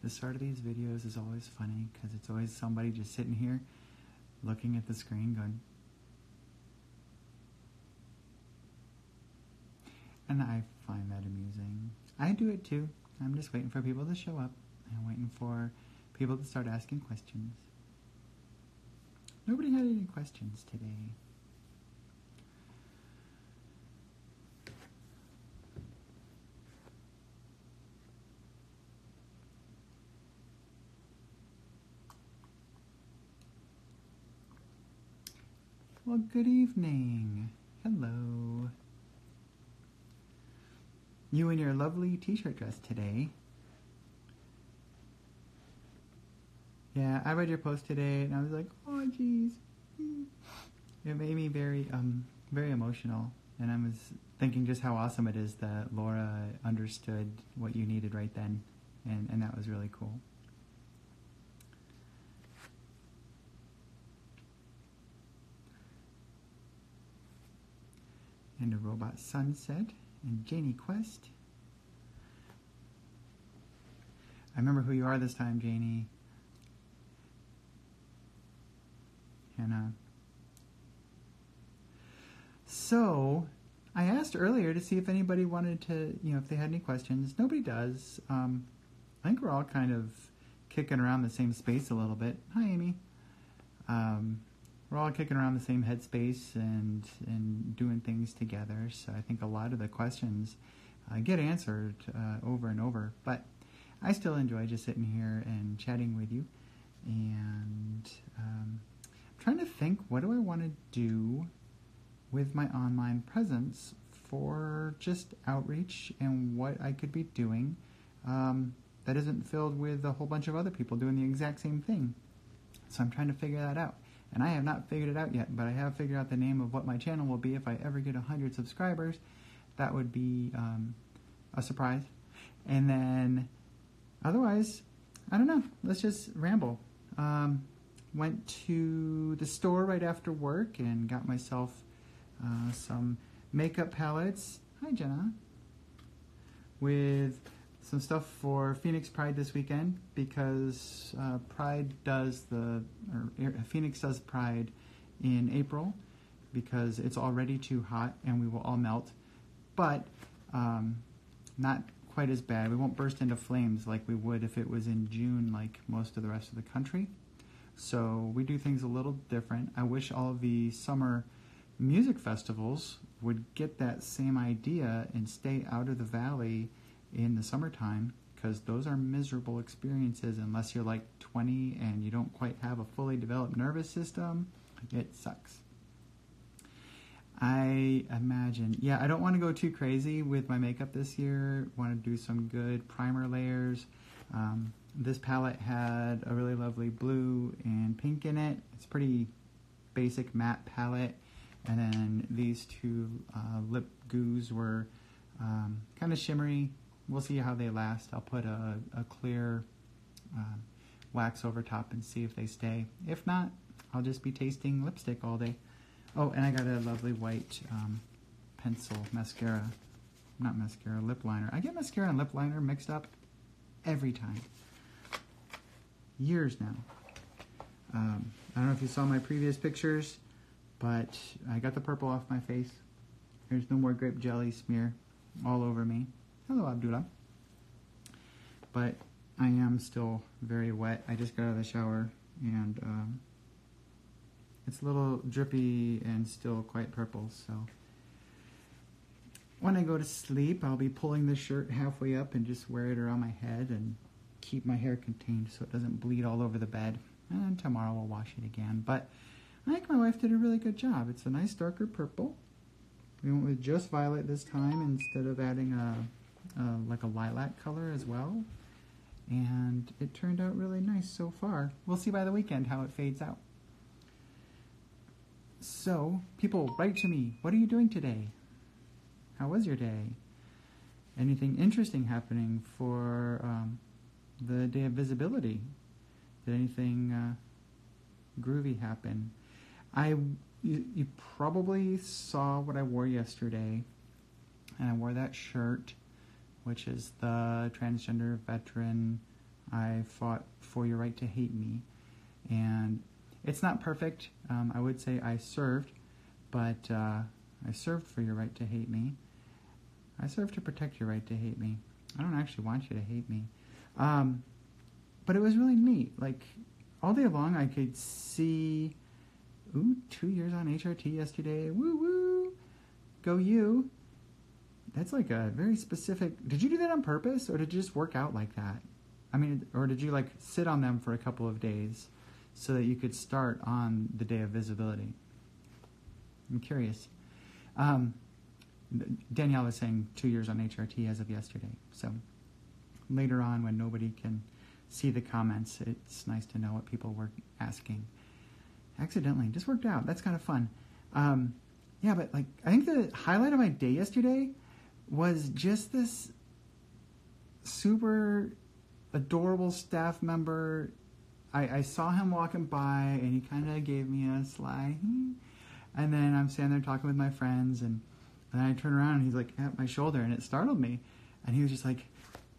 The start of these videos is always funny because it's always somebody just sitting here looking at the screen going, and I find that amusing. I do it too. I'm just waiting for people to show up. I'm waiting for people to start asking questions. Nobody had any questions today. Well, good evening. Hello. You in your lovely t-shirt dress today. Yeah, I read your post today and I was like, oh geez. It made me very emotional. And I was thinking just how awesome it is that Laura understood what you needed right then. And that was really cool. And a robot sunset and Janie Quest. I remember who you are this time, Janie. Hannah. So, I asked earlier to see if anybody wanted to, if they had any questions. Nobody does. I think we're all kind of kicking around the same space a little bit. Hi, Amy. We're all kicking around the same headspace and doing things together. So I think a lot of the questions get answered over and over. But I still enjoy just sitting here and chatting with you. And I'm trying to think, what do I want to do with my online presence for just outreach and what I could be doing that isn't filled with a whole bunch of other people doing the exact same thing. So I'm trying to figure that out. And I have not figured it out yet, but I have figured out the name of what my channel will be if I ever get 100 subscribers. That would be a surprise. And then, otherwise, I don't know. Let's just ramble. Went to the store right after work and got myself some makeup palettes. Hi, Jenna. With some stuff for Phoenix Pride this weekend because Phoenix does Pride in April because it's already too hot and we will all melt, but not quite as bad. We won't burst into flames like we would if it was in June like most of the rest of the country. So we do things a little different. I wish all of the summer music festivals would get that same idea and stay out of the valley in the summertime, because those are miserable experiences unless you're like 20 and you don't quite have a fully developed nervous system. It sucks. I imagine, I don't want to go too crazy with my makeup this year. Want to do some good primer layers. This palette had a really lovely blue and pink in it. It's pretty basic matte palette. And then these two lip goos were kind of shimmery. We'll see how they last. I'll put a clear wax over top and see if they stay. If not, I'll just be tasting lipstick all day. Oh, and I got a lovely white pencil mascara. Not mascara, lip liner. I get mascara and lip liner mixed up every time. Years now. I don't know if you saw my previous pictures, but I got the purple off my face. There's no more grape jelly smear all over me. Hello, Abdullah. But I am still very wet. I just got out of the shower and it's a little drippy and still quite purple. So when I go to sleep, I'll be pulling the shirt halfway up and just wear it around my head and keep my hair contained so it doesn't bleed all over the bed. And tomorrow we'll wash it again. But I think my wife did a really good job. It's a nice darker purple. We went with just violet this time instead of adding like a lilac color as well. And it turned out really nice so far. We'll see by the weekend how it fades out. So, people, write to me. What are you doing today? How was your day? Anything interesting happening for the day of visibility? Did anything groovy happen? You probably saw what I wore yesterday. And I wore that shirt, which is the transgender veteran I fought for your right to hate me. And it's not perfect. I would say I served, but I served for your right to hate me. I served to protect your right to hate me. I don't actually want you to hate me. But it was really neat. Like, all day long I could see, 2 years on HRT yesterday. Woo woo! Go you. That's like a very specific... Did you do that on purpose, or did it just work out like that? I mean, or did you like sit on them for a couple of days so that you could start on the day of visibility? I'm curious. Danielle was saying 2 years on HRT as of yesterday. So later on, when nobody can see the comments, it's nice to know what people were asking. Accidentally, just worked out. That's kind of fun. Yeah, but like, I think the highlight of my day yesterday was just this super adorable staff member. I saw him walking by, and he kind of gave me a sly, and then I'm standing there talking with my friends, and then I turn around, and he's like at my shoulder, and it startled me. And he was just like,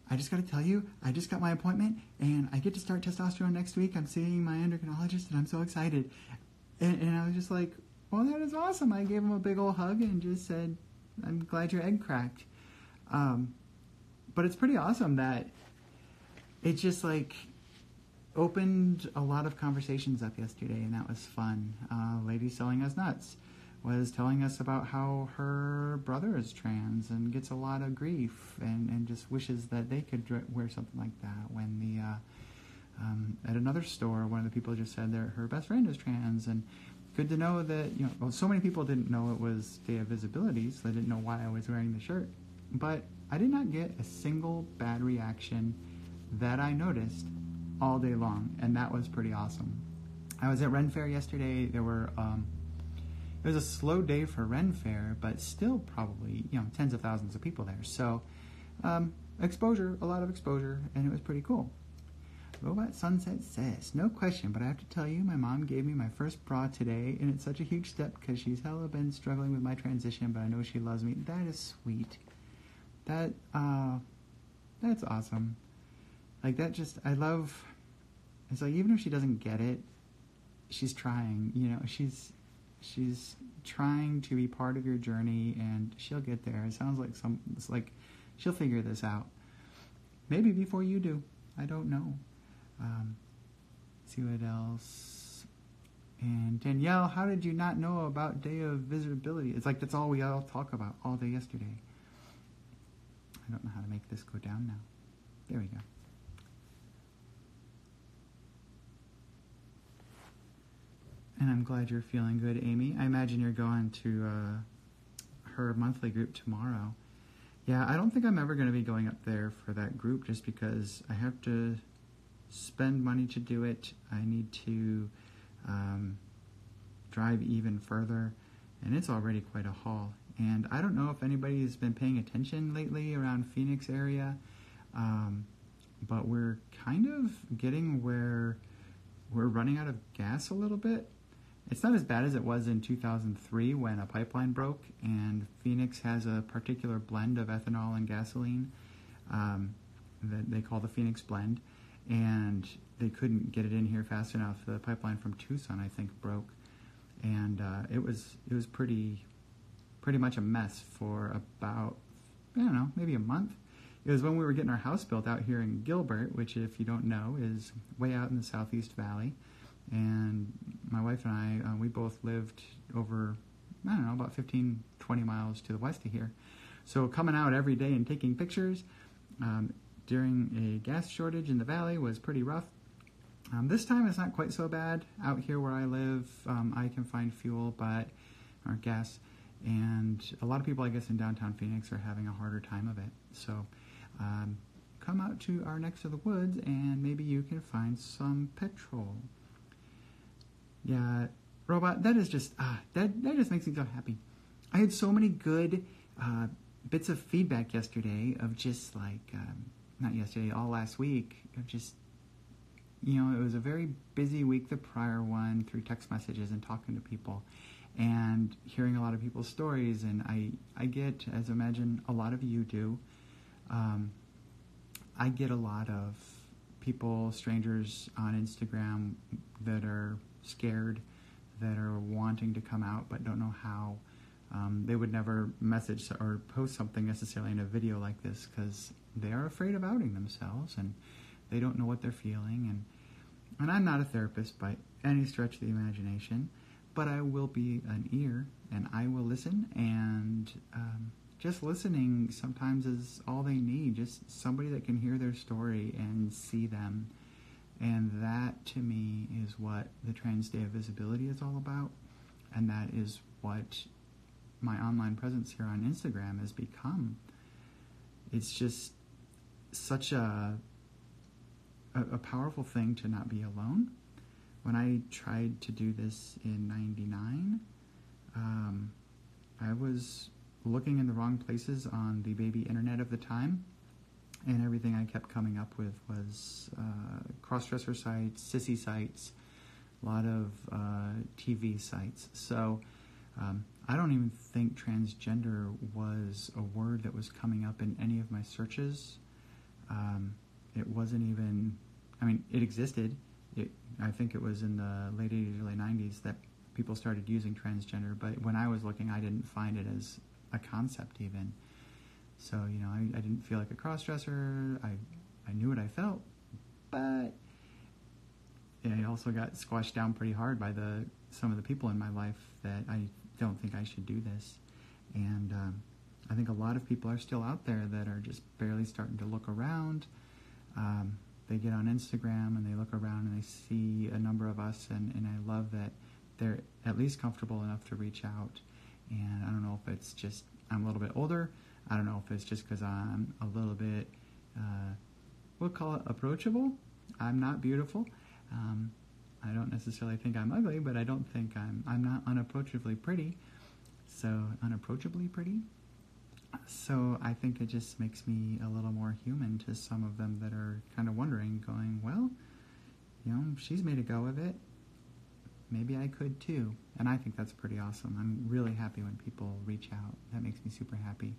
I just got to tell you, I just got my appointment, and I get to start testosterone next week. I'm seeing my endocrinologist, and I'm so excited. And I was just like, well, that is awesome. I gave him a big old hug and just said, I'm glad your egg cracked. But it's pretty awesome that it just like opened a lot of conversations up yesterday, and that was fun. Lady selling us nuts was telling us about how her brother is trans and gets a lot of grief and just wishes that they could wear something like that. When at another store, one of the people just said that her best friend is trans, and good to know that, well, so many people didn't know it was Day of Visibility, so they didn't know why I was wearing the shirt. But I did not get a single bad reaction that I noticed all day long, and that was pretty awesome. I was at Ren Fair yesterday. There were it was a slow day for Ren Fair, but still probably tens of thousands of people there. So exposure, a lot of exposure, and it was pretty cool. Robot Sunset says, no question, but I have to tell you, my mom gave me my first bra today, and it's such a huge step because she's hella been struggling with my transition, but I know she loves me. That is sweet. That's awesome. Like, that just, I love, it's like, even if she doesn't get it, she's trying, she's trying to be part of your journey, and she'll get there. It sounds like it's like she'll figure this out. Maybe before you do. I don't know. See what else. And Danielle, how did you not know about Day of Visibility? It's like that's all we all talk about all day yesterday. I don't know how to make this go down now. There we go. And I'm glad you're feeling good, Amy. I imagine you're going to her monthly group tomorrow. Yeah, I don't think I'm ever going to be going up there for that group just because I have to spend money to do it. I need to drive even further, and it's already quite a haul. And I don't know if anybody's been paying attention lately around Phoenix area, but we're kind of getting where we're running out of gas a little bit. It's not as bad as it was in 2003 when a pipeline broke, and Phoenix has a particular blend of ethanol and gasoline that they call the Phoenix blend, and they couldn't get it in here fast enough. The pipeline from Tucson, I think, broke, and it was pretty much a mess for about, I don't know, maybe a month. It was when we were getting our house built out here in Gilbert, which, if you don't know, is way out in the Southeast Valley. And my wife and I, we both lived over, I don't know, about 15, 20 miles to the west of here. So coming out every day and taking pictures during a gas shortage in the valley was pretty rough. This time it's not quite so bad. Out here where I live, I can find fuel, or gas. And a lot of people, I guess, in downtown Phoenix are having a harder time of it. So come out to our next to the woods and maybe you can find some petrol. Yeah, Robot, that is just, that just makes me so happy. I had so many good bits of feedback yesterday of just like, not yesterday, all last week, of just, it was a very busy week the prior one through text messages and talking to people and hearing a lot of people's stories. And I get, as I imagine a lot of you do, I get a lot of people, strangers on Instagram that are scared, that are wanting to come out but don't know how. They would never message or post something necessarily in a video like this because they are afraid of outing themselves and they don't know what they're feeling. And I'm not a therapist by any stretch of the imagination, but I will be an ear and I will listen, and just listening sometimes is all they need, just somebody that can hear their story and see them. And that, to me, is what the Trans Day of Visibility is all about, and that is what my online presence here on Instagram has become. It's just such a powerful thing to not be alone. When I tried to do this in '99, I was looking in the wrong places on the baby internet of the time, and everything I kept coming up with was cross-dresser sites, sissy sites, a lot of TV sites. So I don't even think transgender was a word that was coming up in any of my searches. It wasn't even, I mean, it existed. I think it was in the late 80s, early 90s that people started using transgender, but when I was looking, I didn't find it as a concept even. So, you know, I didn't feel like a cross-dresser. I knew what I felt, but I also got squashed down pretty hard by some of the people in my life that I don't think I should do this. And I think a lot of people are still out there that are just barely starting to look around. They get on Instagram and they look around and they see a number of us, and I love that they're at least comfortable enough to reach out. And I don't know if it's just I'm a little bit older. I don't know if it's just because I'm a little bit, we'll call it approachable. I'm not beautiful. I don't necessarily think I'm ugly, but I don't think I'm not unapproachably pretty. Unapproachably pretty. So I think it just makes me a little more human to some of them that are kind of wondering, going, well, you know, she's made a go of it. Maybe I could too. And I think that's pretty awesome. I'm really happy when people reach out. That makes me super happy.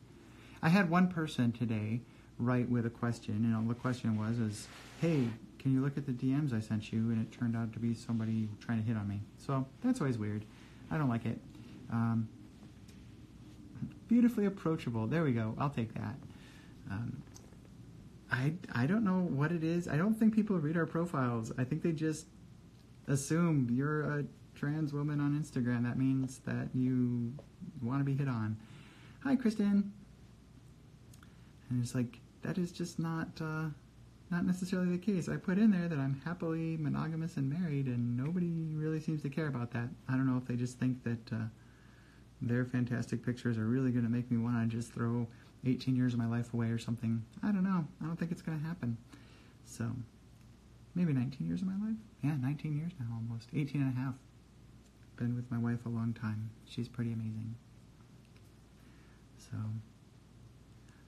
I had one person today write with a question, and the question was, hey, can you look at the DMs I sent you? And it turned out to be somebody trying to hit on me. So that's always weird. I don't like it. Beautifully approachable. There we go. I'll take that. I don't know what it is. I don't think people read our profiles. I think they just assume you're a trans woman on Instagram. That means that you want to be hit on. Hi, Kristen. And it's like, that is just not necessarily the case. I put in there that I'm happily monogamous and married, and nobody really seems to care about that. I don't know if they just think that their fantastic pictures are really going to make me want to just throw 18 years of my life away or something. I don't know. I don't think it's going to happen. So, maybe 19 years of my life? Yeah, 19 years now almost. 18 and a half. Been with my wife a long time. She's pretty amazing.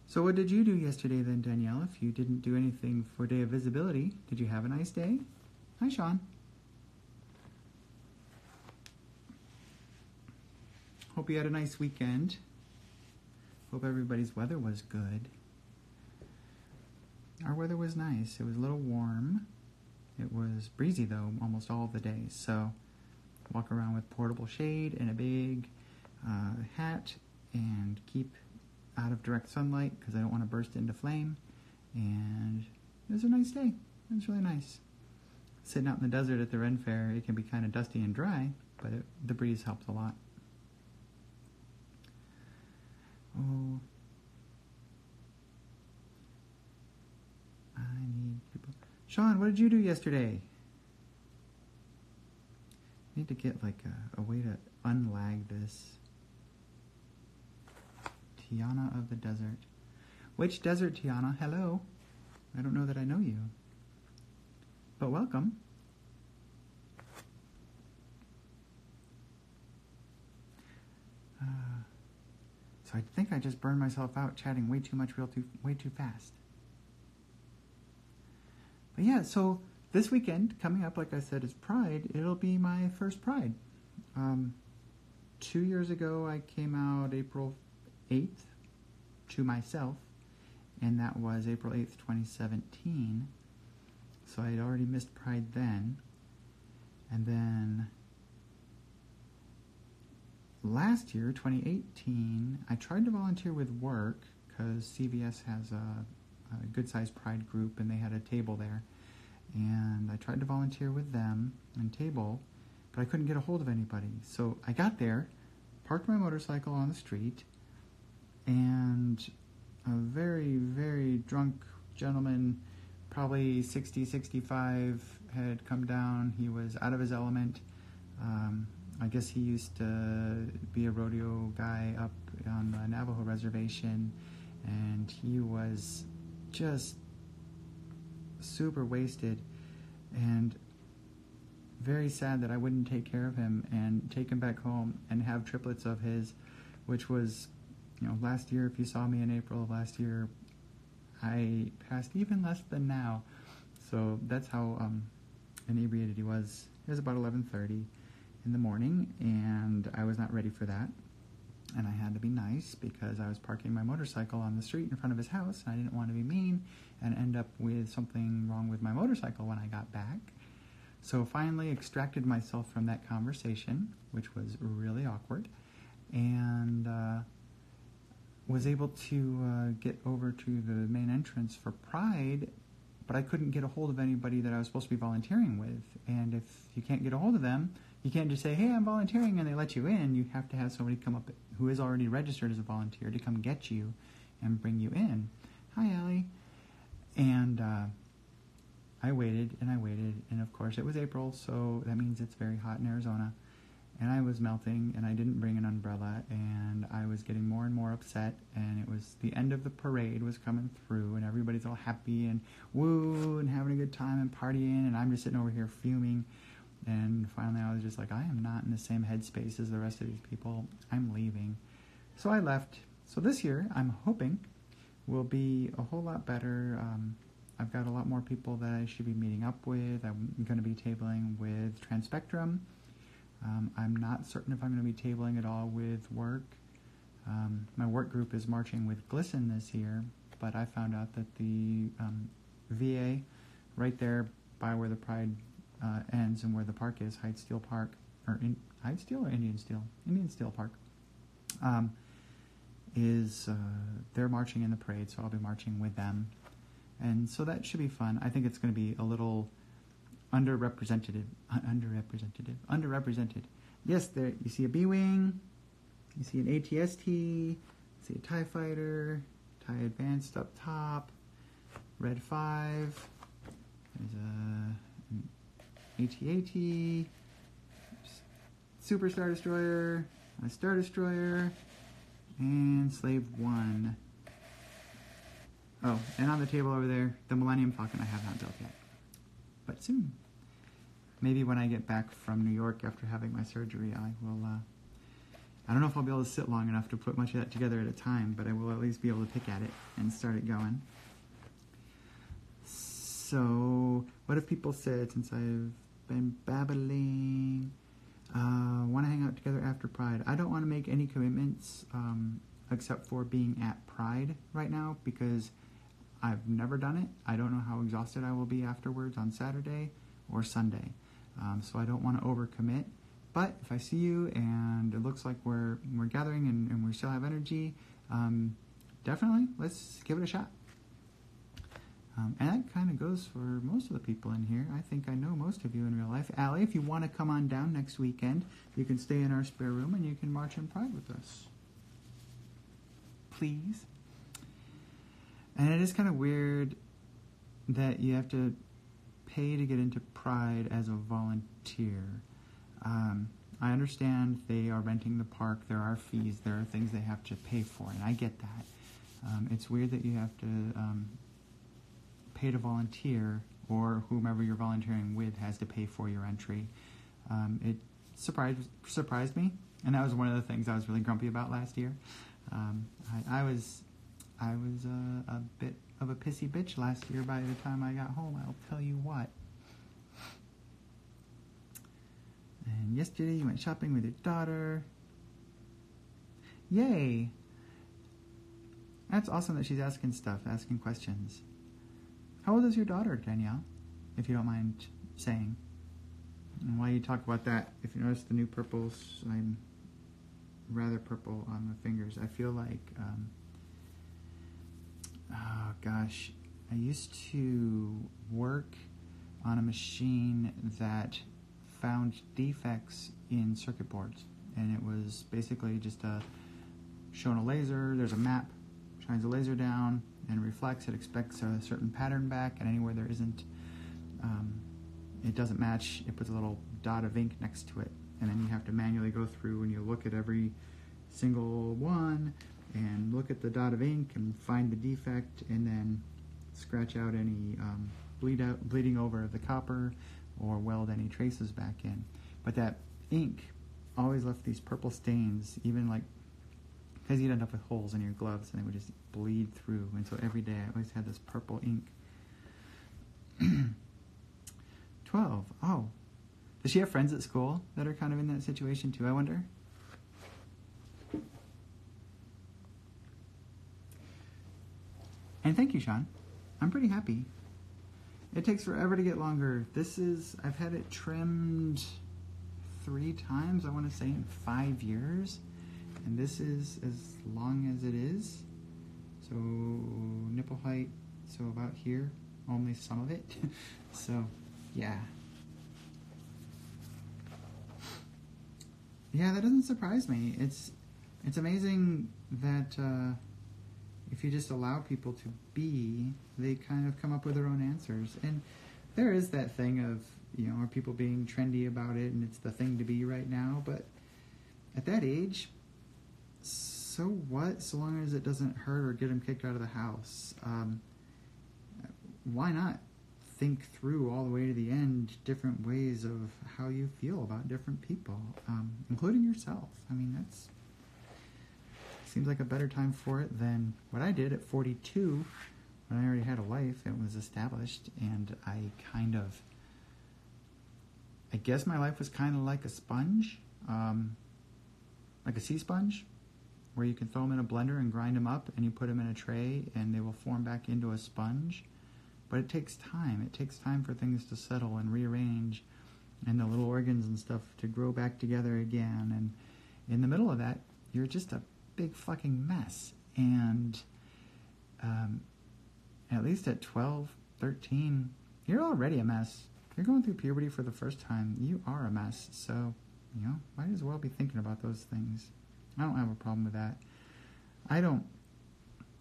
So what did you do yesterday then, Danielle? If you didn't do anything for Day of Visibility, did you have a nice day? Hi, Sean. Hope you had a nice weekend. Hope everybody's weather was good. Our weather was nice. It was a little warm. It was breezy, though, almost all of the day. So walk around with portable shade and a big hat and keep out of direct sunlight because I don't want to burst into flame. And it was a nice day. It was really nice. Sitting out in the desert at the Ren Fair, it can be kind of dusty and dry, but the breeze helps a lot. Oh, I need people. Sean, what did you do yesterday? I need to get like a way to unlag this. Tiana of the desert. Which desert, Tiana? Hello. I don't know that I know you. But welcome. So I think I just burned myself out chatting way too much, way too fast. But yeah, so this weekend, coming up, like I said, is Pride. It'll be my first Pride. 2 years ago, I came out April 8th to myself, and that was April 8th, 2017. So I'd already missed Pride then. And then last year, 2018, I tried to volunteer with work because CVS has a good-sized Pride group and they had a table there. And I tried to volunteer with them and table, but I couldn't get a hold of anybody. So I got there, parked my motorcycle on the street, and a very, very drunk gentleman, probably 60, 65, had come down. He was out of his element. I guess he used to be a rodeo guy up on the Navajo reservation, and he was just super wasted and very sad that I wouldn't take care of him and take him back home and have triplets of his, which was, last year, if you saw me in April of last year, I passed even less than now. So that's how inebriated he was. It was about 11:30 in the morning, and I was not ready for that. And I had to be nice because I was parking my motorcycle on the street in front of his house, and I didn't want to be mean and end up with something wrong with my motorcycle when I got back. So finally extracted myself from that conversation, which was really awkward, and was able to get over to the main entrance for Pride, but I couldn't get a hold of anybody that I was supposed to be volunteering with. And if you can't get a hold of them, you can't just say, hey, I'm volunteering, and they let you in. You have to have somebody come up who is already registered as a volunteer to come get you and bring you in. Hi, Allie. And I waited, and of course it was April, so that means it's very hot in Arizona. And I was melting, and I didn't bring an umbrella, and I was getting more and more upset, and it was the end of the parade was coming through, and everybody's all happy and woo and having a good time and partying, and I'm just sitting over here fuming. And finally I was just like, I am not in the same headspace as the rest of these people. I'm leaving. So I left. So this year, I'm hoping, will be a whole lot better. I've got a lot more people that I should be meeting up with. I'm going to be tabling with Transspectrum. I'm not certain if I'm going to be tabling at all with work. My work group is marching with Glisten this year, but I found out that the VA, right there by where the Pride ends and where the park is, Hydesteel Park, or Hydesteel or Indian Steel? Indian Steel Park, they're marching in the parade, so I'll be marching with them. And so that should be fun. I think it's going to be a little underrepresented. Yes, there you see a B-Wing, you see an ATST, you see a TIE Fighter, TIE Advanced up top, Red 5, there's an AT-AT, Super Star Destroyer, a Star Destroyer, and Slave 1. Oh, and on the table over there, the Millennium Falcon I have not built yet. But soon. Maybe when I get back from New York after having my surgery, I will, I don't know if I'll be able to sit long enough to put much of that together at a time, but I will at least be able to pick at it and start it going. So, what have people said since I've been babbling? Want to hang out together after Pride. I don't want to make any commitments except for being at Pride right now because I've never done it. I don't know how exhausted I will be afterwards on Saturday or Sunday. So I don't want to overcommit. But if I see you and it looks like we're gathering and we still have energy, definitely let's give it a shot. And that kind of goes for most of the people in here. I think I know most of you in real life. Allie, if you want to come on down next weekend, you can stay in our spare room and you can march in Pride with us. Please. And it is kind of weird that you have to pay to get into Pride as a volunteer. I understand they are renting the park, there are fees, there are things they have to pay for, and I get that. It's weird that you have to pay to volunteer, or whomever you're volunteering with has to pay for your entry. It surprised me, and that was one of the things I was really grumpy about last year. I was a bit of a pissy bitch last year by the time I got home, I'll tell you what. And yesterday you went shopping with your daughter. Yay! That's awesome that she's asking questions. How old is your daughter, Danielle? if you don't mind saying. And while you talk about that, if you notice the new purples, I'm rather purple on the fingers. I feel like, oh gosh, I used to work on a machine that found defects in circuit boards. And it was basically just showing a laser, there's a map, shines a laser down and reflects, it expects a certain pattern back, and anywhere there isn't, it doesn't match, it puts a little dot of ink next to it. And then you have to manually go through and you look at every single one and look at the dot of ink and find the defect and then scratch out any bleeding over of the copper or weld any traces back in. But that ink always left these purple stains, even like, because you'd end up with holes in your gloves and they would just bleed through. And so every day I always had this purple ink. 12. Oh. Does she have friends at school that are kind of in that situation too, I wonder? And thank you, Sean. I'm pretty happy. It takes forever to get longer. I've had it trimmed 3 times, I want to say, in 5 years. And this is as long as it is. So, nipple height, so about here, only some of it. So, yeah. Yeah, that doesn't surprise me. It's amazing that if you just allow people to be, they kind of come up with their own answers. And there is that thing of, are people being trendy about it and it's the thing to be right now? But at that age, so what? So long as it doesn't hurt or get them kicked out of the house. Why not think through all the way to the end different ways of how you feel about different people, including yourself? I mean, that's seems like a better time for it than what I did at 42 when I already had a life and was established, and I guess my life was kind of like a sponge, like a sea sponge, where you can throw them in a blender and grind them up and you put them in a tray and they will form back into a sponge. But it takes time. It takes time for things to settle and rearrange and the little organs and stuff to grow back together again. And in the middle of that, you're just a big fucking mess. And at least at 12, 13, you're already a mess. If you're going through puberty for the first time, you are a mess. So, might as well be thinking about those things. I don't have a problem with that. I don't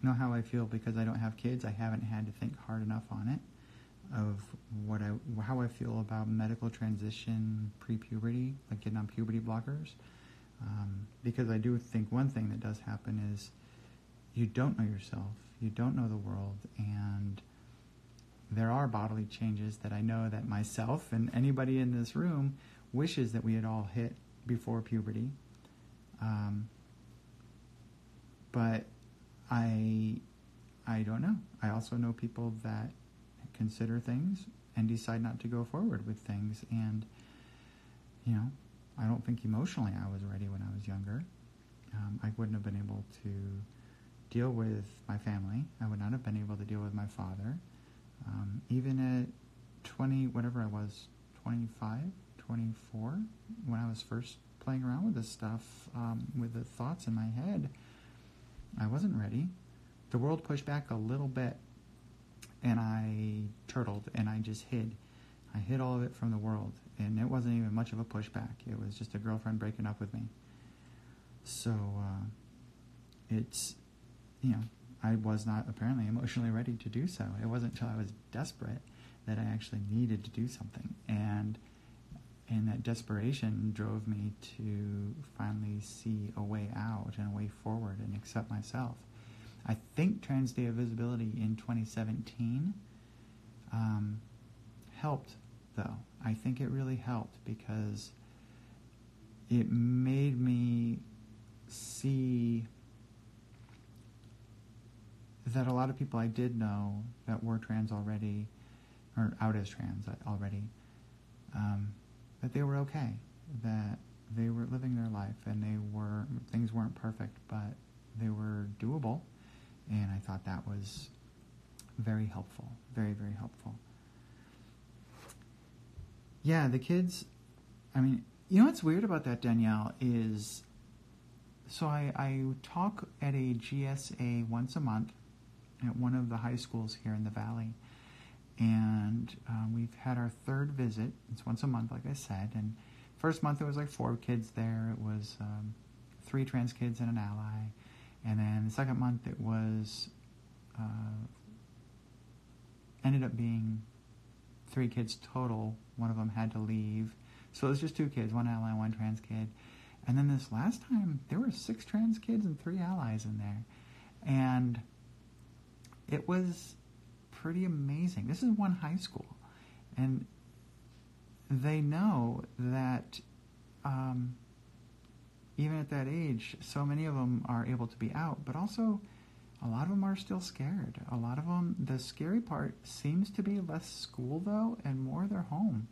know how I feel because I don't have kids. I haven't had to think hard enough on it of how I feel about medical transition pre-puberty, like getting on puberty blockers. Because I do think one thing that does happen is you don't know yourself, you don't know the world, and there are bodily changes that I know that myself and anybody in this room wishes that we had all hit before puberty. But I don't know. I also know people that consider things and decide not to go forward with things. And, I don't think emotionally I was ready when I was younger. I wouldn't have been able to deal with my family. I would not have been able to deal with my father. Even at 20, whatever I was, 25, 24, when I was first playing around with this stuff, with the thoughts in my head, I wasn't ready. The world pushed back a little bit, and I turtled, and I just hid. I hid all of it from the world, and it wasn't even much of a pushback. It was just a girlfriend breaking up with me. So, I was not apparently emotionally ready to do so. It wasn't until I was desperate that I actually needed to do something, and that desperation drove me to finally see a way out and a way forward and accept myself. I think Trans Day of Visibility in 2017 helped, though. I think it really helped because it made me see that a lot of people I did know that were trans already, or out as trans already, that they were okay, that they were living their life, and things weren't perfect, but they were doable, and I thought that was very helpful, very, very helpful. yeah, the kids, I mean, you know what's weird about that, Danielle, is so I talk at a GSA once a month at one of the high schools here in the Valley. And we've had our third visit. It's once a month, like I said. And first month, there was like 4 kids there. It was 3 trans kids and an ally. And then the second month, it was ended up being 3 kids total. One of them had to leave. So it was just 2 kids, 1 ally, 1 trans kid. And then this last time, there were 6 trans kids and 3 allies in there. And it was pretty amazing. This is one high school. And they know that even at that age, so many of them are able to be out, but also a lot of them are still scared. A lot of them, the scary part seems to be less school, though, and more their home.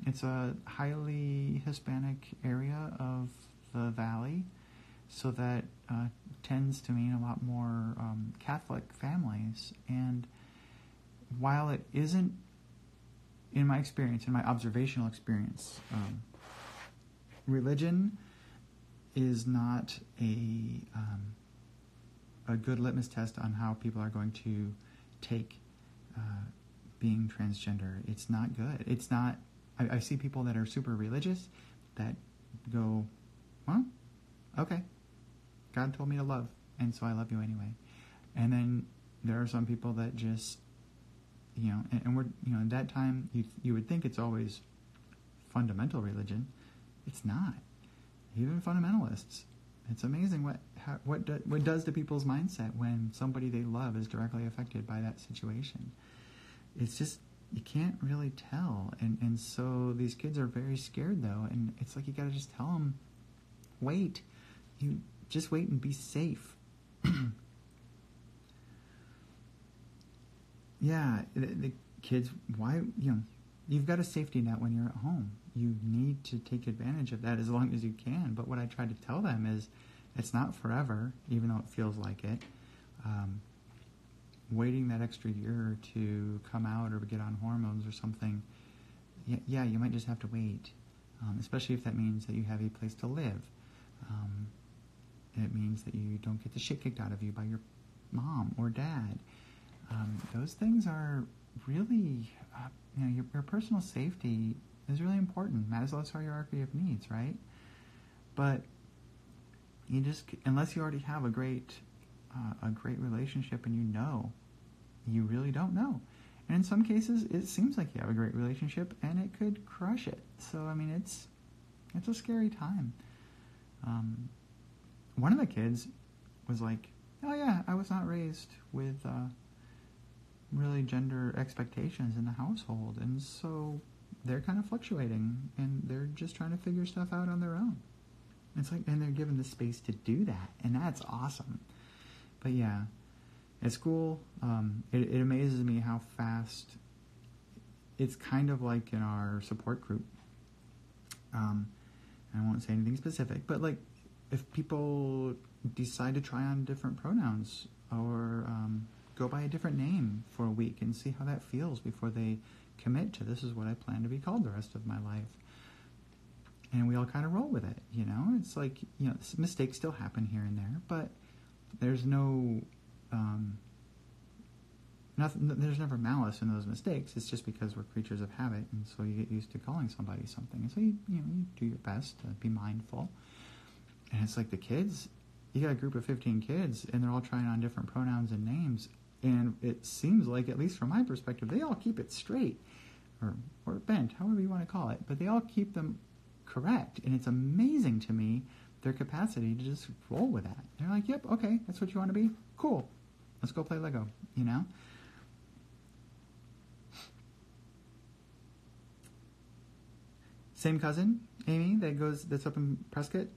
It's a highly Hispanic area of the Valley, so that tends to mean a lot more Catholic families. And while it isn't, in my experience, in my observational experience, religion is not a good litmus test on how people are going to take being transgender. It's not good. It's not. I see people that are super religious that go, well, okay, God told me to love, and so I love you anyway. And then there are some people that just, and we're, at that time, you would think it's always fundamental religion. It's not. Even fundamentalists. It's amazing what does to people's mindset when somebody they love is directly affected by that situation. It's just, you can't really tell. And so these kids are very scared, though, and it's like you got to just tell them, wait. You just wait and be safe. Yeah, the kids, why, you've got a safety net when you're at home. You need to take advantage of that as long as you can. But what I try to tell them is it's not forever, even though it feels like it. Waiting that extra year to come out or get on hormones or something, yeah, you might just have to wait, especially if that means that you have a place to live. It means that you don't get the shit kicked out of you by your mom or dad. Those things are really, your personal safety is really important. Maslow's hierarchy of needs, right? But you just, unless you already have a great relationship and you really don't know. And in some cases, it seems like you have a great relationship and it could crush it. So, I mean, it's a scary time. One of the kids was like, oh yeah, I was not raised with really gender expectations in the household, and so they're kind of fluctuating and they're just trying to figure stuff out on their own. It's like, and they're given the space to do that, and that's awesome. But yeah, at school, it amazes me how fast, it's kind of like in our support group. I won't say anything specific, but like if people decide to try on different pronouns or go by a different name for a week and see how that feels before they commit to this is what I plan to be called the rest of my life. And we all kind of roll with it, It's like, mistakes still happen here and there, but there's no, there's never malice in those mistakes. It's just because we're creatures of habit, and so you get used to calling somebody something. And so you do your best to be mindful. And it's like the kids, you got a group of 15 kids, and they're all trying on different pronouns and names. And it seems like, at least from my perspective, they all keep it straight, or bent, however you want to call it. But they all keep them correct. And it's amazing to me, their capacity to just roll with that. They're like, yep, okay, that's what you want to be? Cool. Let's go play Lego, Same cousin, Amy, that's up in Prescott.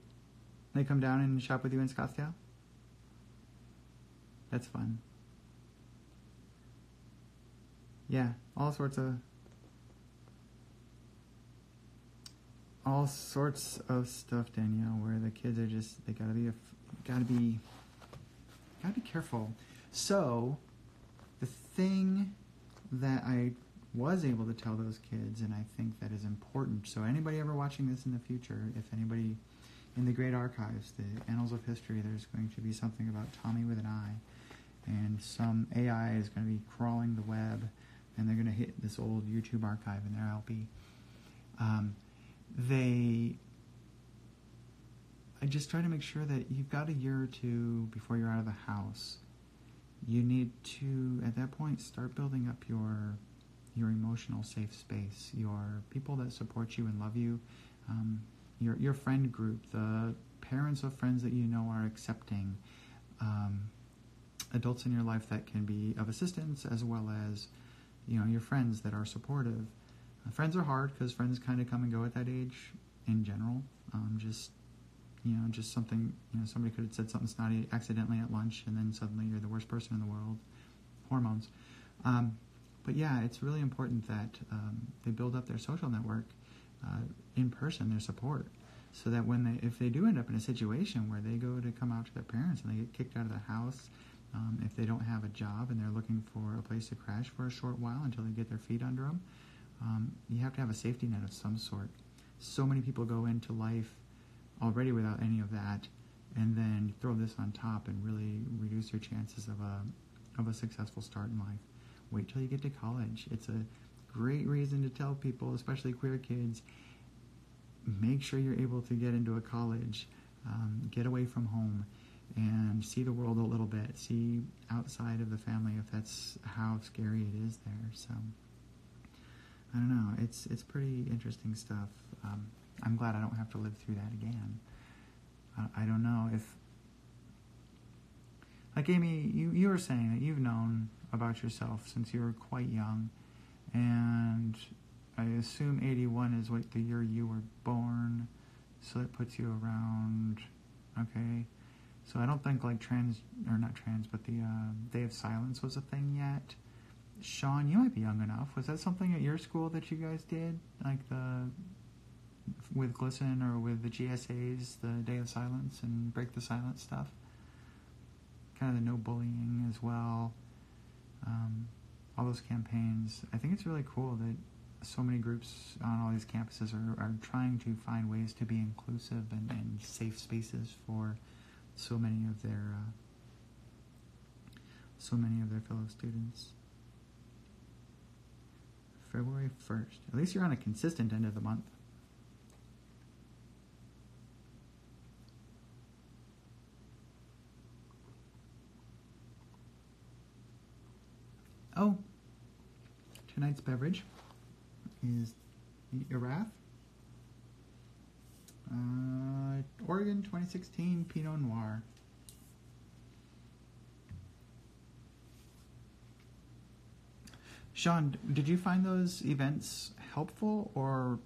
They come down and shop with you in Scottsdale. That's fun. Yeah, all sorts of stuff, Danielle, where the kids are just, they gotta be careful. So the thing that I was able to tell those kids, and I think that is important. So anybody ever watching this in the future, if anybody in the great archives, the annals of history, there's going to be something about Tommi.with.an.i, and some AI is going to be crawling the web, and they're going to hit this old YouTube archive in their LP. I just try to make sure that you've got a year or two before you're out of the house. You need to, at that point, start building up your emotional safe space, your people that support you and love you, your friend group, the parents of friends that you know are accepting, adults in your life that can be of assistance, as well as your friends that are supportive. Friends are hard because friends kind of come and go at that age in general. Just something, somebody could have said something snotty accidentally at lunch, and then suddenly you're the worst person in the world. Hormones. But yeah, it's really important that they build up their social network in person, their support, so that if they do end up in a situation where they go to come out to their parents and they get kicked out of the house, if they don't have a job and they're looking for a place to crash for a short while until they get their feet under them, you have to have a safety net of some sort. So many people go into life already without any of that, and then throw this on top and really reduce your chances of a successful start in life. Wait till you get to college. It's a great reason to tell people, especially queer kids, make sure you're able to get into a college, get away from home, and see the world a little bit, see outside of the family if that's how scary it is there. So, I don't know, it's pretty interesting stuff. I'm glad I don't have to live through that again. I don't know if, like Amy, you were saying that you've known about yourself since you were quite young, and I assume 81 is what the year you were born, so that puts you around, okay, so I don't think like but the Day of Silence was a thing yet. Sean, you might be young enough. Was that something at your school that you guys did, like with Glisten or with the GSAs, the Day of Silence and Break the Silence stuff? Kind of the no bullying as well. All those campaigns. I think it's really cool that so many groups on all these campuses are trying to find ways to be inclusive and safe spaces for so many of their fellow students. February 1st. At least you're on a consistent end of the month. Oh, tonight's beverage is the Iraf Oregon 2016 Pinot Noir. Sean, did you find those events helpful? Or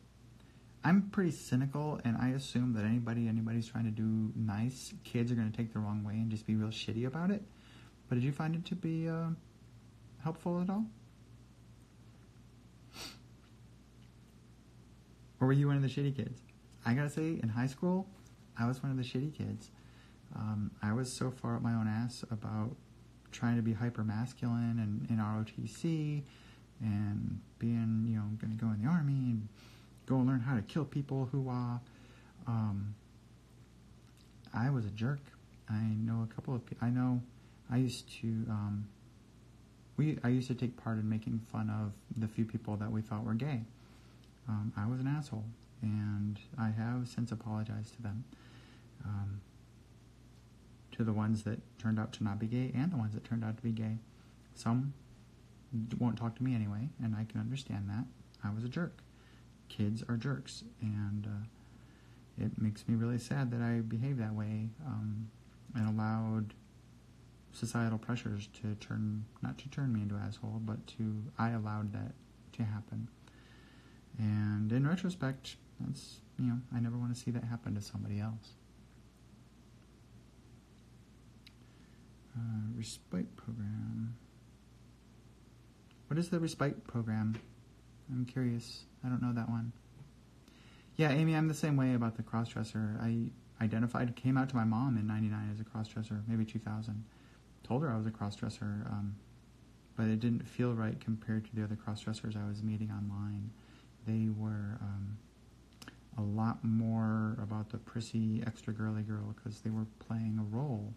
I'm pretty cynical, and I assume that anybody's trying to do nice, kids are going to take the wrong way and just be real shitty about it. But did you find it to be helpful at all? Or were you one of the shitty kids? I gotta say, in high school, I was one of the shitty kids. I was so far up my own ass about trying to be hyper masculine and in ROTC and being, going to go in the army and go and learn how to kill people. I was a jerk. I know a couple of people. I used to take part in making fun of the few people that we thought were gay. I was an asshole, and I have since apologized to them. To the ones that turned out to not be gay and the ones that turned out to be gay. Some won't talk to me anyway, and I can understand that. I was a jerk. Kids are jerks, and it makes me really sad that I behaved that way and allowed societal pressures not to turn me into an asshole, but I allowed that to happen. And in retrospect, that's, I never want to see that happen to somebody else. Respite program. What is the respite program? I'm curious. I don't know that one. Yeah, Amy, I'm the same way about the crossdresser. I came out to my mom in 99 as a crossdresser, maybe 2000. Told her I was a crossdresser, but it didn't feel right compared to the other cross-dressers I was meeting online. They were a lot more about the prissy, extra girly girl because they were playing a role.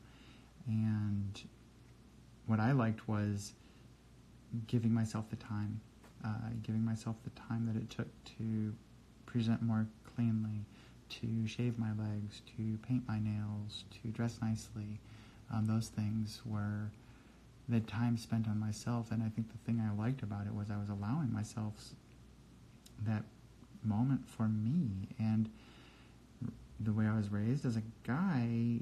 And what I liked was giving myself the time that it took to present more cleanly, to shave my legs, to paint my nails, to dress nicely. Those things were the time spent on myself, and I think the thing I liked about it was I was allowing myself that moment for me. And the way I was raised as a guy,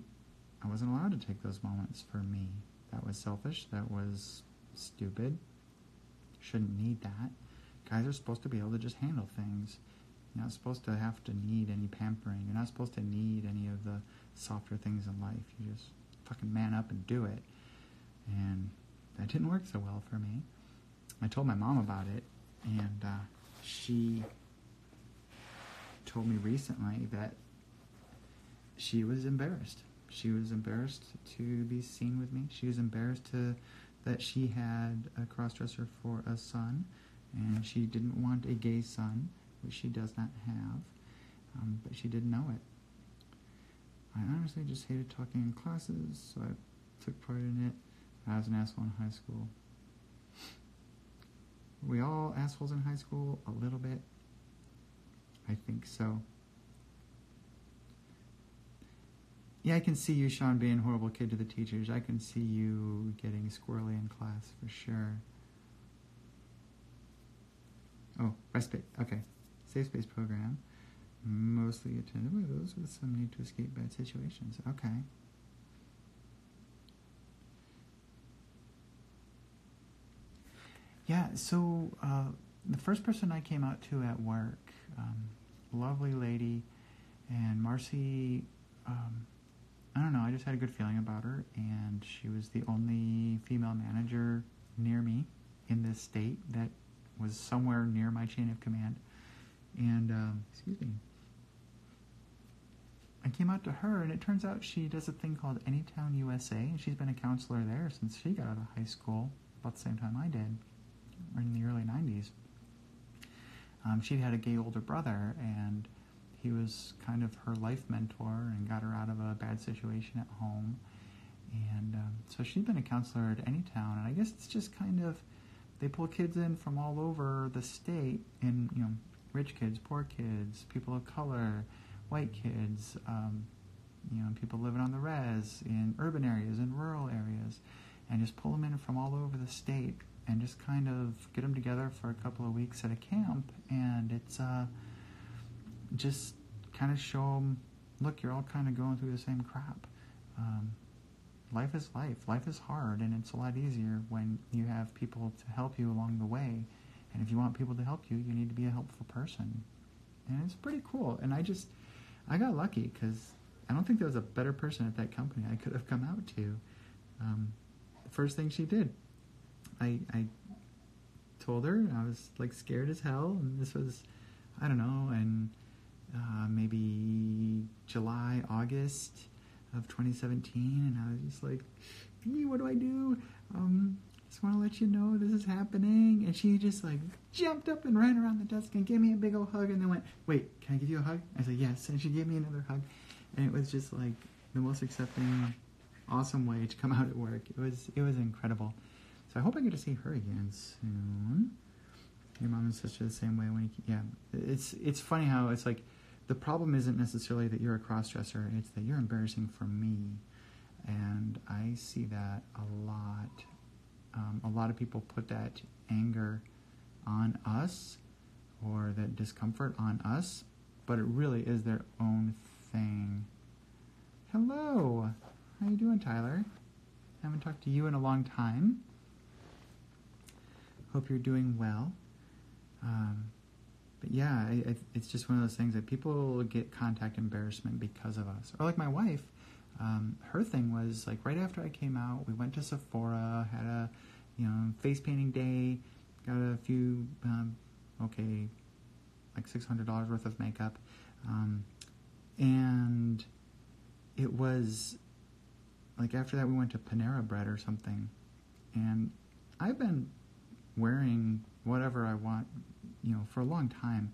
I wasn't allowed to take those moments for me. That was selfish, that was stupid, shouldn't need that. Guys are supposed to be able to just handle things. You're not supposed to have to need any pampering. You're not supposed to need any of the softer things in life. You just fucking man up and do it. And that didn't work so well for me. I told my mom about it, and she told me recently that she was embarrassed. She was embarrassed to be seen with me. She was embarrassed that she had a crossdresser for a son, and she didn't want a gay son, which she does not have, but she didn't know it. I honestly just hated talking in classes, so I took part in it. I was an asshole in high school. Were we all assholes in high school? A little bit. I think so. Yeah, I can see you, Sean, being a horrible kid to the teachers. I can see you getting squirrely in class, for sure. Oh, respite. Okay. Safe space program. Mostly attended by those with some need to escape bad situations. Okay. Yeah, so the first person I came out to at work, lovely lady, and Marcy, I don't know, I just had a good feeling about her, and she was the only female manager near me in this state that was somewhere near my chain of command. And, excuse me, I came out to her, and it turns out she does a thing called Anytown USA, and she's been a counselor there since she got out of high school, about the same time I did, in the early 90s. She had a gay older brother, and he was kind of her life mentor and got her out of a bad situation at home. And so she's been a counselor at Anytown, and I guess it's just kind of, they pull kids in from all over the state, and, you know, rich kids, poor kids, people of color, white kids, you know, people living on the res, in urban areas, in rural areas, and just pull them in from all over the state and just kind of get them together for a couple of weeks at a camp. And it's just kind of show them, look, you're all kind of going through the same crap. Life is life. Life is hard, and it's a lot easier when you have people to help you along the way. And if you want people to help you, you need to be a helpful person. And it's pretty cool. And I got lucky because I don't think there was a better person at that company I could have come out to. The first thing she did, I told her, and I was like scared as hell, and this was, I don't know, in maybe July, August of 2017, and I was just like, hey, what do I do? Just want to let you know this is happening. And she just like jumped up and ran around the desk and gave me a big old hug, and then went, wait, can I give you a hug? I said, yes. And she gave me another hug, and it was just like the most accepting, awesome way to come out at work. It was incredible. So I hope I get to see her again soon. Your mom and sister the same way. It's funny how it's like the problem isn't necessarily that you're a cross-dresser, it's that you're embarrassing for me. And I see that a lot. A lot of people put that anger on us, or that discomfort on us, but it really is their own thing. Hello. How you doing, Tyler? Haven't talked to you in a long time. Hope you're doing well. But yeah, it's just one of those things that people get contact embarrassment because of us. Or like my wife, her thing was like right after I came out, we went to Sephora, had a face painting day, got a few like $600 worth of makeup, and it was like after that we went to Panera Bread or something, and I've been wearing whatever I want, for a long time.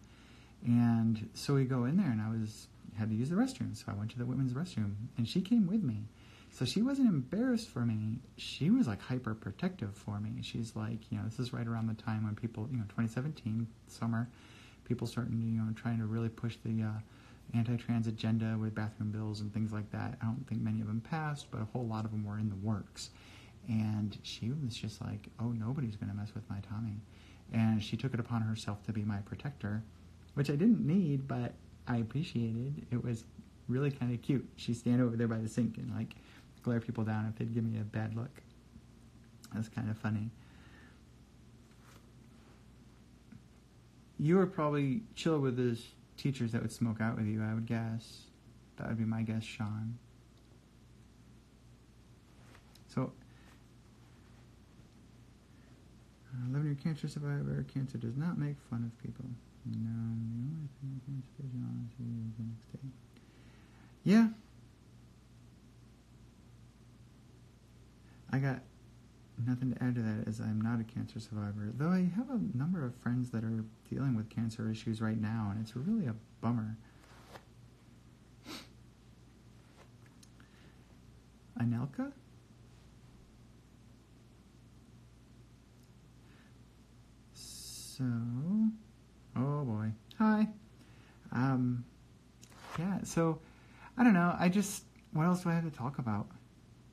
And so we go in there, and I had to use the restroom, so I went to the women's restroom, and she came with me. So she wasn't embarrassed for me. She was like hyper protective for me. She's like, this is right around the time when people, 2017 summer, people starting, trying to really push the anti-trans agenda with bathroom bills and things like that. I don't think many of them passed, but a whole lot of them were in the works. And she was just like, oh, nobody's going to mess with my Tommy. And she took it upon herself to be my protector, which I didn't need, but I appreciated. It was really kind of cute. She'd stand over there by the sink and like glare people down if they'd give me a bad look. That's kind of funny. You were probably chill with those teachers that would smoke out with you, I would guess. That would be my guess, Sean. So, living your cancer survivor, cancer does not make fun of people. No, the only thing cancer patient honestly is the next day. Yeah. I got nothing to add to that, as I'm not a cancer survivor. Though I have a number of friends that are dealing with cancer issues right now, and it's really a bummer. Anelka? So, oh boy. Hi. Yeah, so, I don't know. What else do I have to talk about?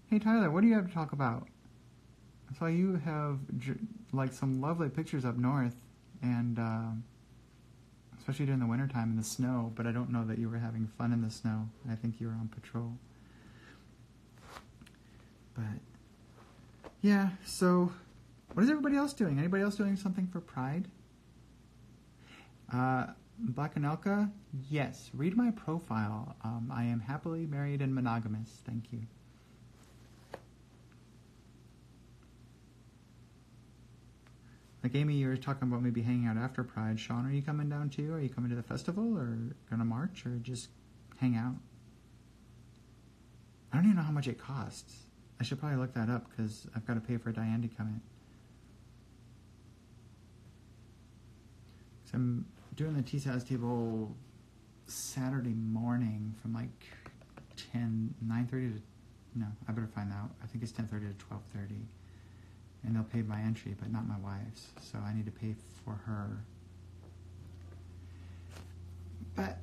Hey, Tyler, what do you have to talk about? I saw you have, like, some lovely pictures up north, and, especially during the wintertime in the snow, but I don't know that you were having fun in the snow. I think you were on patrol. But, yeah, so, what is everybody else doing? Anybody else doing something for Pride? Black Anelka? Yes. Read my profile. I am happily married and monogamous. Thank you. Like Amy, you were talking about maybe hanging out after Pride. Sean, are you coming down too? Are you coming to the festival, or gonna march, or just hang out? I don't even know how much it costs. I should probably look that up, because I've got to pay for Diane to come in. So I'm doing the TSAS table Saturday morning from like 9:30 to, no, I better find out. I think it's 10:30 to 12:30. And they'll pay my entry, but not my wife's. So I need to pay for her. But,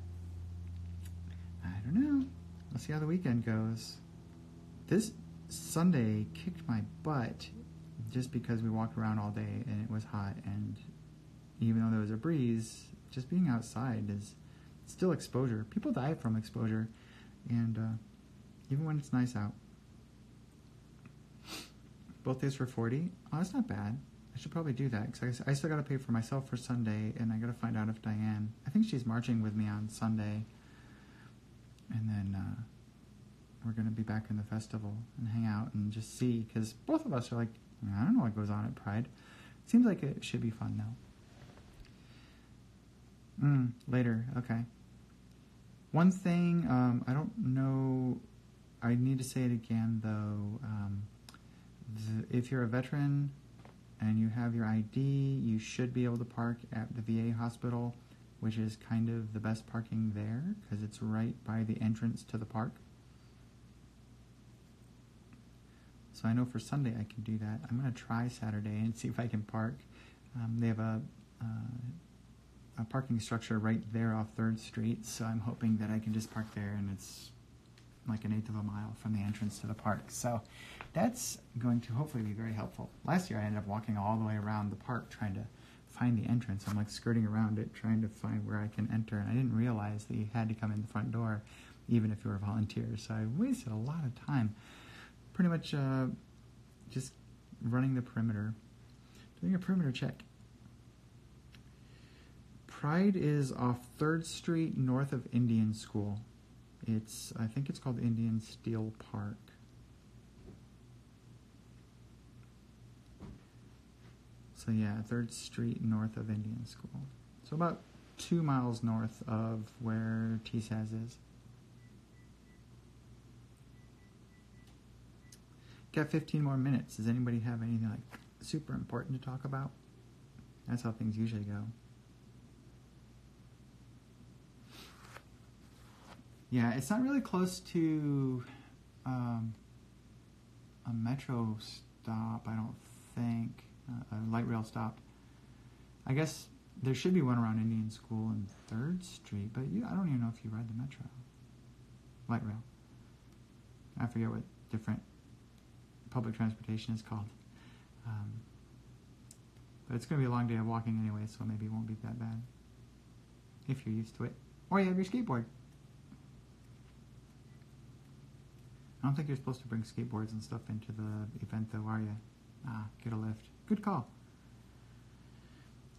I don't know. Let's see how the weekend goes. This Sunday kicked my butt just because we walked around all day and it was hot. And even though there was a breeze, just being outside is still exposure. People die from exposure. And even when it's nice out. Both days for 40. Oh, that's not bad. I should probably do that, because I still got to pay for myself for Sunday, and I got to find out if Diane, I think she's marching with me on Sunday, and then we're going to be back in the festival and hang out and just see, because both of us are like, I don't know what goes on at Pride. It seems like it should be fun, though. Later, okay. One thing, I don't know, I need to say it again, though. If you're a veteran and you have your ID, you should be able to park at the VA hospital, which is kind of the best parking there because it's right by the entrance to the park. So I know for Sunday I can do that. I'm going to try Saturday and see if I can park. They have a parking structure right there off 3rd Street, so I'm hoping that I can just park there, and it's like 1/8 of a mile from the entrance to the park. So that's going to hopefully be very helpful. Last year I ended up walking all the way around the park trying to find the entrance. I'm like skirting around it trying to find where I can enter, and I didn't realize that you had to come in the front door even if you were a volunteer. So I wasted a lot of time pretty much just running the perimeter, doing a perimeter check. Pride is off 3rd Street north of Indian School. I think it's called Indian Steel Park. So yeah, 3rd Street north of Indian School. So about 2 miles north of where TSAS is. Got 15 more minutes. Does anybody have anything like super important to talk about. That's how things usually go. Yeah, it's not really close to a metro stop, I don't think, a light rail stop. I guess there should be one around Indian School and 3rd Street, but I don't even know if you ride the metro. Light rail. I forget what different public transportation is called. But it's going to be a long day of walking anyway, so maybe it won't be that bad. If you're used to it. Or you have your skateboard. I don't think you're supposed to bring skateboards and stuff into the event, though, are you? Get a lift. Good call.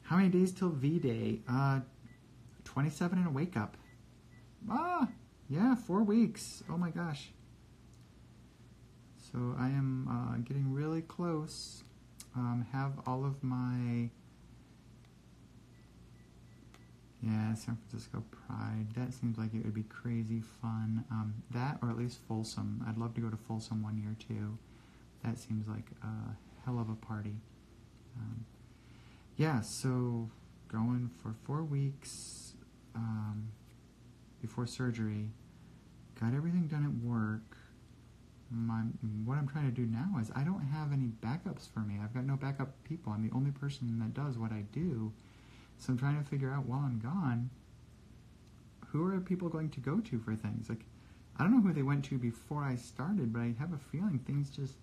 How many days till V-Day? 27 and a wake-up. Yeah, 4 weeks. Oh my gosh. So I am getting really close. Have all of my... Yeah, San Francisco Pride. That seems like it would be crazy fun. That, or at least Folsom. I'd love to go to Folsom one year, too. That seems like a hell of a party. Yeah, so going for 4 weeks before surgery. Got everything done at work. What I'm trying to do now is I don't have any backups for me. I've got no backup people. I'm the only person that does what I do. So I'm trying to figure out while I'm gone, who are people going to go to for things? Like, I don't know who they went to before I started, but I have a feeling things just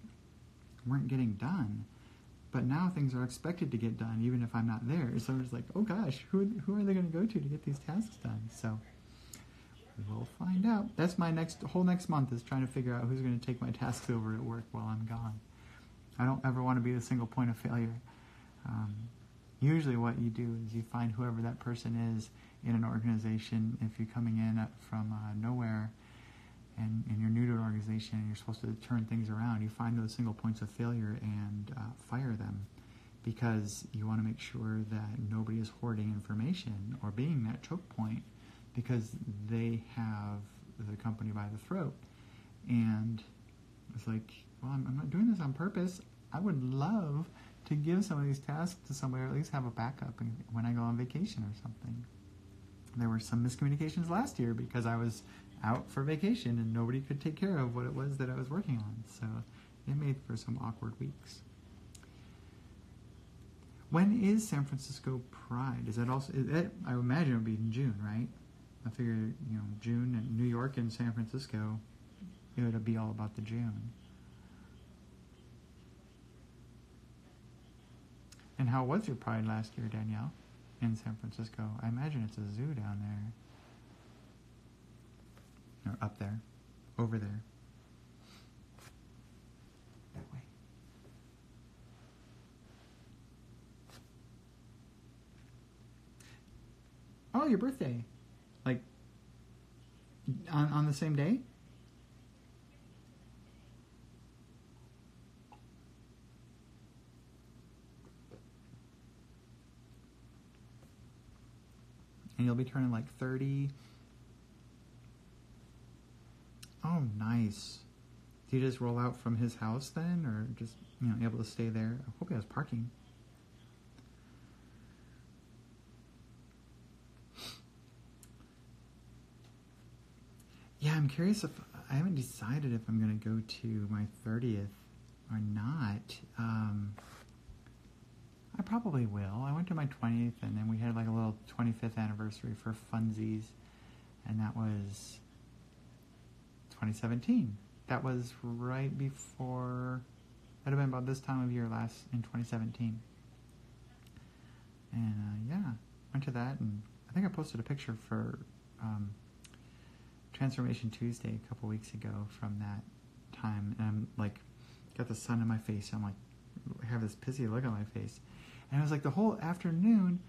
weren't getting done. But now things are expected to get done, even if I'm not there. So I'm just like, oh gosh, who are they going to go to get these tasks done? So we'll find out. That's my whole next month is trying to figure out who's going to take my tasks over at work while I'm gone. I don't ever want to be the single point of failure. Usually what you do is you find whoever that person is in an organization. If you're coming in from nowhere and you're new to an organization and you're supposed to turn things around, you find those single points of failure and fire them, because you want to make sure that nobody is hoarding information or being that choke point, because they have the company by the throat. And it's like, well, I'm not doing this on purpose. I would love to give some of these tasks to somebody, or at least have a backup when I go on vacation or something. There were some miscommunications last year because I was out for vacation and nobody could take care of what it was that I was working on. So it made for some awkward weeks. When is San Francisco Pride? Is that also? I imagine it would be in June, right? I figure, June and New York and San Francisco, it would be all about the June. And how was your Pride last year, Danielle, in San Francisco? I imagine it's a zoo down there. Or up there. Over there. That way. Oh, your birthday. Like, on the same day? And you'll be turning like 30. Oh, nice. Do you just roll out from his house then, or just, able to stay there? I hope he has parking. Yeah, I'm curious if, I haven't decided if I'm going to go to my 30th or not. I probably will. I went to my 20th, and then we had like a little 25th anniversary for funsies, and that was 2017. That was right before, that'd have been about this time of year in 2017. And yeah, went to that, and I think I posted a picture for Transformation Tuesday a couple weeks ago from that time, and I'm like, got the sun in my face, I'm like, I have this pissy look on my face. And it was like the whole afternoon,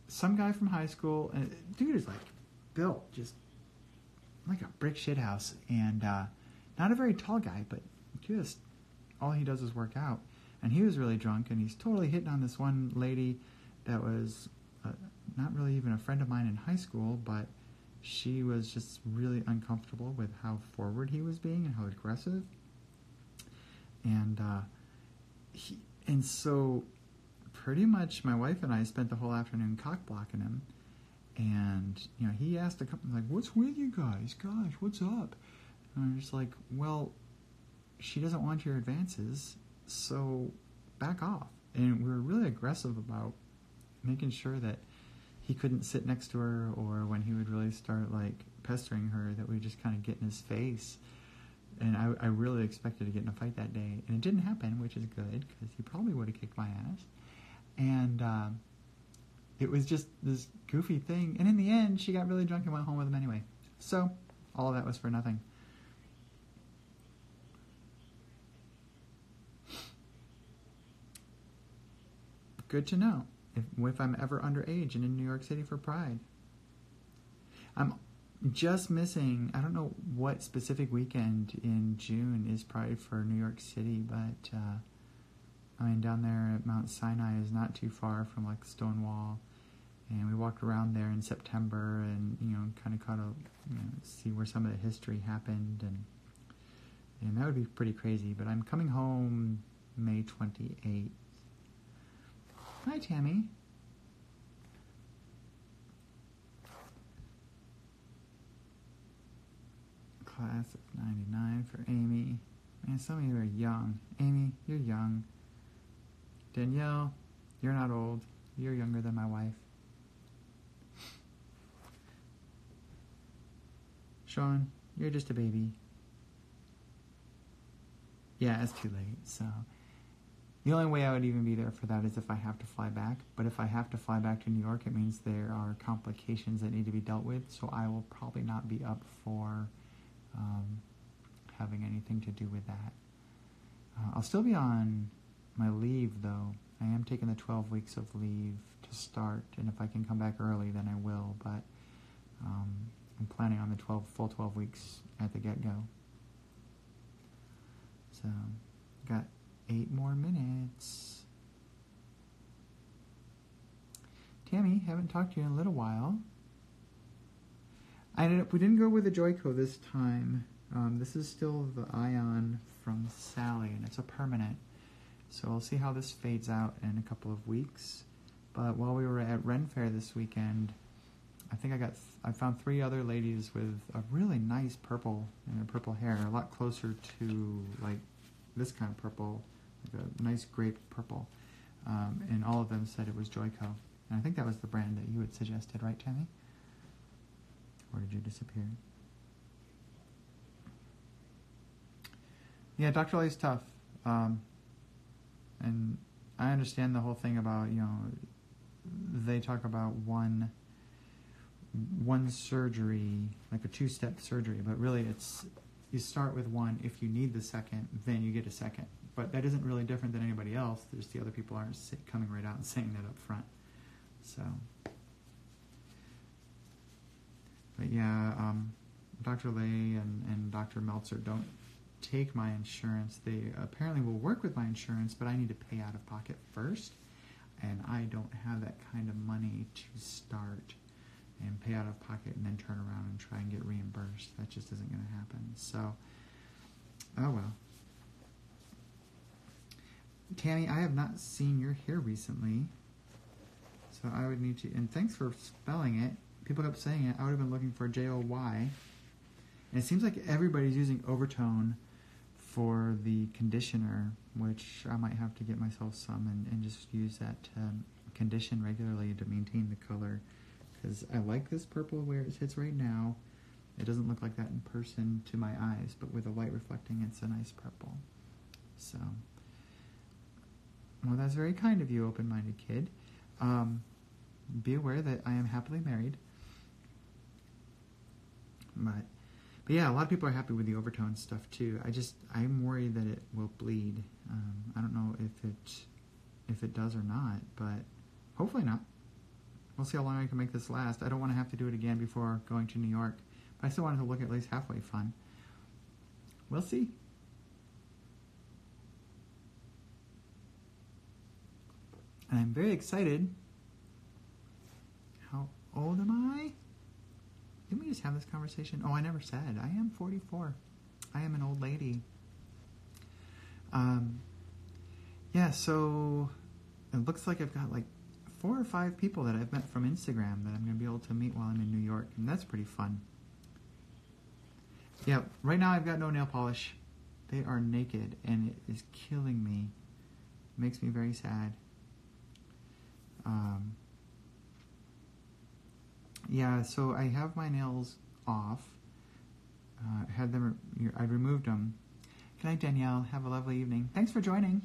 some guy from high school, and dude is like built just like a brick shit house, and not a very tall guy, but just all he does is work out. And he was really drunk, and he's totally hitting on this one lady that was not really even a friend of mine in high school, but she was just really uncomfortable with how forward he was being and how aggressive. And And so pretty much my wife and I spent the whole afternoon cock blocking him. And, he asked a couple, like, what's with you guys? Gosh, what's up? And I'm just like, well, she doesn't want your advances, so back off. And we were really aggressive about making sure that he couldn't sit next to her, or when he would really start, like, pestering her, that we would just kind of get in his face. And I really expected to get in a fight that day. And it didn't happen, which is good, because he probably would have kicked my ass. And it was just this goofy thing. And in the end, she got really drunk and went home with him anyway. So all of that was for nothing. Good to know. If I'm ever underage and in New York City for Pride. I'm just missing, I don't know what specific weekend in June is Pride for New York City, but down there at Mount Sinai is not too far from like Stonewall, and we walked around there in September and kind of caught see where some of the history happened, and that would be pretty crazy. But I'm coming home May 28th. Hi, Tammy. Class of 99 for Amy. Man, some of you are young. Amy, you're young. Danielle, you're not old. You're younger than my wife. Sean, you're just a baby. Yeah, it's too late, so... The only way I would even be there for that is if I have to fly back. But if I have to fly back to New York, it means there are complications that need to be dealt with, so I will probably not be up for having anything to do with that. I'll still be on my leave, though. I am taking the 12 weeks of leave to start, and if I can come back early, then I will. But I'm planning on the full 12 weeks at the get-go. So, got 8 more minutes. Tammy, haven't talked to you in a little while. We didn't go with the Joico this time. This is still the Ion from Sally, and it's a permanent. So we'll see how this fades out in a couple of weeks. But while we were at Ren Fair this weekend, I think I found 3 other ladies with a really nice purple and a purple hair, a lot closer to like this kind of purple, like a nice grape purple. And all of them said it was Joico. And I think that was the brand that you had suggested, right, Tammy? Or did you disappear? Yeah, Dr. Lay's tough. And I understand the whole thing about, they talk about one surgery, like a 2-step surgery, but really it's, you start with one. If you need the second, then you get a second. But that isn't really different than anybody else. There's the other people aren't coming right out and saying that up front. So, but yeah, Dr. Lay and Dr. Meltzer don't take my insurance. They apparently will work with my insurance, but I need to pay out of pocket first, and I don't have that kind of money to start and pay out of pocket and then turn around and try and get reimbursed. That just isn't going to happen. So, oh well. Tammy, I have not seen your hair recently, so I would need to, and thanks for spelling it. People kept saying it. I would have been looking for Joy. And it seems like everybody's using Overtone for the conditioner, which I might have to get myself some and just use that to condition regularly to maintain the color. Because I like this purple where it sits right now. It doesn't look like that in person to my eyes, but with the light reflecting, it's a nice purple. So, well, that's very kind of you, open-minded kid. Be aware that I am happily married. But yeah, a lot of people are happy with the Overtone stuff too. I'm worried that it will bleed. I don't know if it does or not, but hopefully not. We'll see how long I can make this last. I don't want to have to do it again before going to New York, but I still wanted to look at least halfway fun. We'll see. And I'm very excited. How old am I? Didn't we just have this conversation? Oh, I never said. I am 44. I am an old lady. Yeah, yeah, so it looks like I've got like 4 or 5 people that I've met from Instagram that I'm going to be able to meet while I'm in New York, and that's pretty fun. Yeah, right now I've got no nail polish. They are naked, and it is killing me. It makes me very sad. Yeah, so I have my nails off. I removed them. Good night, Danielle. Have a lovely evening. Thanks for joining.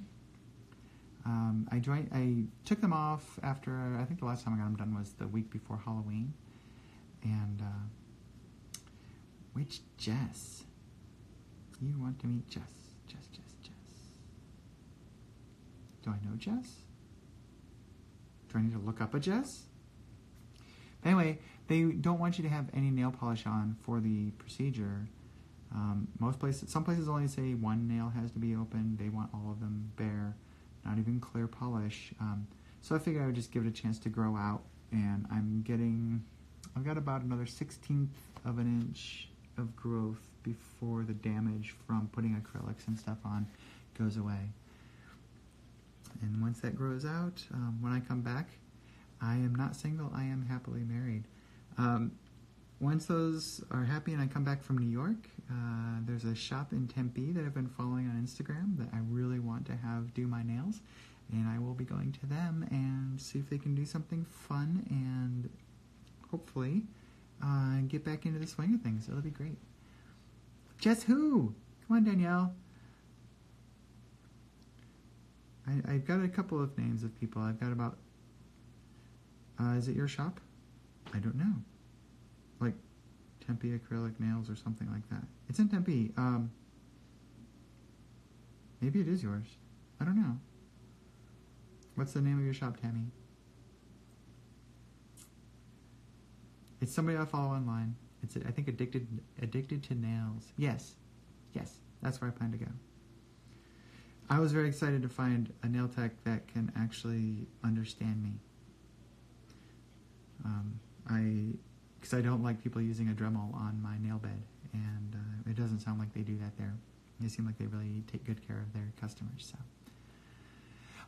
I took them off after, I think the last time I got them done was the week before Halloween. And, which Jess? You want to meet Jess. Jess. Do I know Jess? Do I need to look up a Jess? Anyway, they don't want you to have any nail polish on for the procedure. Some places only say one nail has to be open. They want all of them bare, not even clear polish. So I figured I would just give it a chance to grow out, and I've got about another 1/16 of an inch of growth before the damage from putting acrylics and stuff on goes away. And once that grows out, when I come back, I am not single, I am happily married. Once those are happy and I come back from New York, there's a shop in Tempe that I've been following on Instagram that I really want to have do my nails, and I will be going to them and see if they can do something fun and hopefully get back into the swing of things. It'll be great. Jess who? Come on, Danielle. I've got a couple of names of people. I've got about... is it your shop? I don't know. Like Tempe Acrylic Nails or something like that. It's in Tempe. Maybe it is yours. I don't know. What's the name of your shop, Tammy? It's somebody I follow online. It's, I think, Addicted to Nails. Yes, that's where I plan to go. I was very excited to find a nail tech that can actually understand me. Because I don't like people using a Dremel on my nail bed, and it doesn't sound like they do that there. They seem like they really take good care of their customers. So,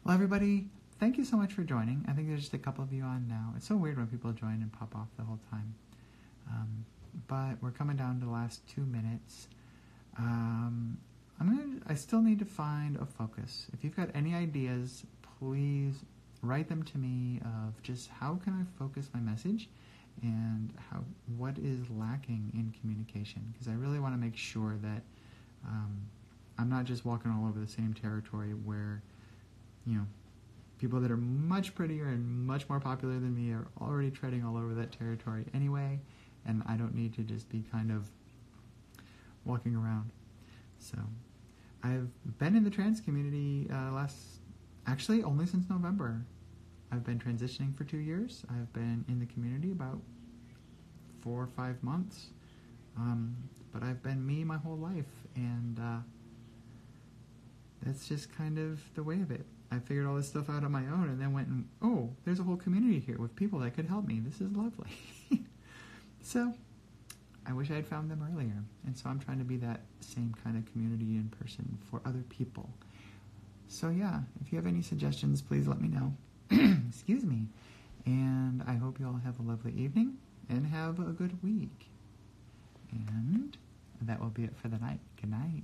well, everybody, thank you so much for joining. I think there's just a couple of you on now. It's so weird when people join and pop off the whole time. But we're coming down to the last 2 minutes. I still need to find a focus. If you've got any ideas, please write them to me of just how can I focus my message and what is lacking in communication, because I really want to make sure that I'm not just walking all over the same territory where, people that are much prettier and much more popular than me are already treading all over that territory anyway, and I don't need to just be kind of walking around. So I've been in the trans community actually only since November. I've been transitioning for 2 years. I've been in the community about 4 or 5 months. But I've been me my whole life, and that's just kind of the way of it. I figured all this stuff out on my own and then went and, oh, there's a whole community here with people that could help me. This is lovely. So I wish I had found them earlier. And so I'm trying to be that same kind of community in person for other people. So yeah, if you have any suggestions, please let me know. Excuse me. And I hope you all have a lovely evening and have a good week. And that will be it for the night. Good night.